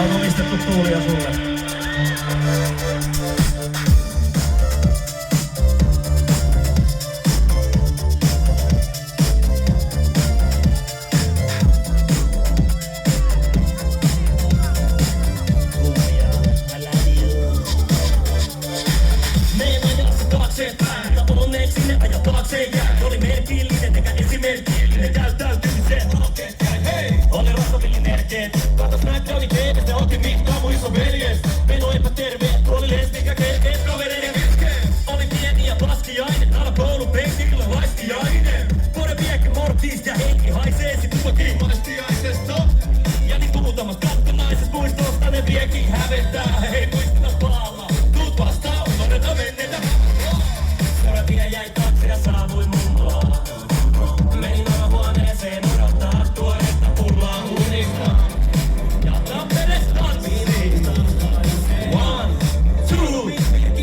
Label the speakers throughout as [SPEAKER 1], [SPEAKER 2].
[SPEAKER 1] on omistettu Tuulia sulle.
[SPEAKER 2] Oli merkillinen eikä esimerkillinen, täytyy se hakeet jäi hei! Oli rasvavillin merkeet, kato Smackdownin TV:stä ne otti mittaa mun iso veljes. Meno epäterve, oli lesbikä kerkeet kavereiden keskeen. Oli pieni ja paskiainen, alakoulun penkillä laiskiainen. Kore viekki mortiis ja henki haisee sit tuokin monestiaisesta. Ja niin muutamas kattonaisesta muistosta ne viekin hävettää. Hei muistetas palaa, tuut vastaan, todeta mennetä. Kore vie jäi taksi ja saavui mummoa. Menin huoneeseen odottaa tuoretta pullaa unista. Ja Tamperes tanssiin. 1,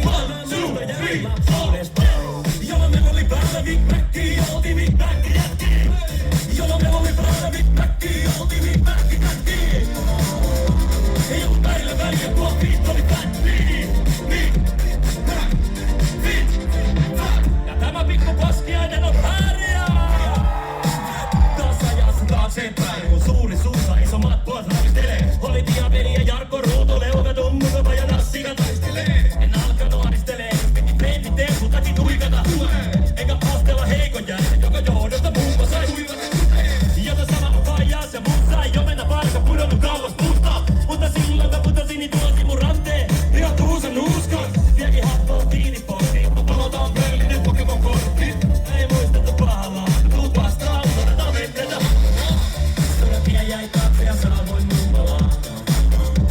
[SPEAKER 2] 2, 3, 4. Jolo me oli päällä Big Macki, oltiin Big Macki jätki. Jolo me oli päällä Big Macki, oltiin Big Macki jätki. Ei ollut välillä väliä, tuo beat oli fatti. Ja tämä pikku paskiainen on pärjää. Taas ajassa taaksepäin, kun suuri suussa isommat puolet ravistelee. Oli Diabeli ja Jarkko Ruuto, Leuka, Tummukapa ja Nassika taistelee. En alkanut ahdistelee, piti peitti temputakin tuikata. Eikä astella heikon jälkeen, joka johdosta mummo sai tuikata. Jota sama on vaijas ja mun sai jo mennä parka pudonnut kauas puusta. Mutta silloin mä putosin, niin tuosi mun ranteen. Ihan tuusan nuuskan, viekin happoa tiiniportiin. Mutta palotaan pöllinen Pokemon kortti. Ei muisteta pahalla, tuut vastaan, todetaan mennetä. Sortia jäi taakse ja saavuin mummolaan.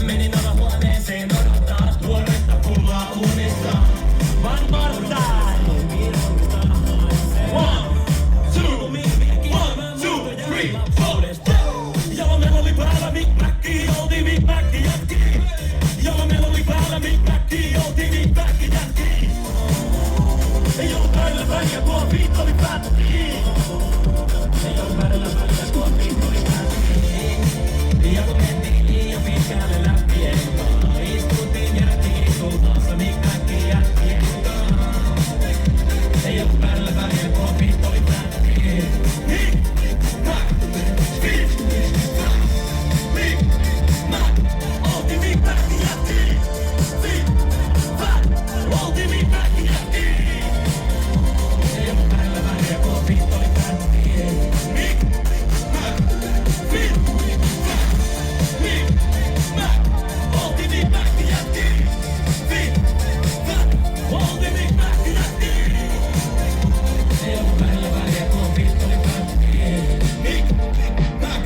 [SPEAKER 2] Menin alahuoneeseen odottaa tuoretta pullaa unista. One more time. 1, 2, 3, 4. Jalo meillä oli päällä Big Macki, oltiin Big Macki jätki. Jalo meillä oli päällä Big Macki, oltiin Big Macki jätki. Ei ollut välillä väliä, tuo beat oli fatti. Ei ollut välillä väliä, tuo beat oli fatti. Ja kun mentiin liian pitkälle läppien kaa, istuttiin ja rätiin sultaassa Big Macki jätkien kaa. Ei ollut välillä väliä, tuo beat oli fatti. Big Mac, Big Mac, Big Mac, oltiin Big Macki jätki. Big Mac, oltiin Big Macki jätki. Ei ollut välillä väliä, tuo beat oli fatti. Big Mac, Big Mac, Big Mac, oltiin Big Macki jätki. Big Mac, oltiin Big Macki jätki. Ei ollut välillä väliä, tuo beat oli fatti. Big Mac,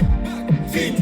[SPEAKER 2] Big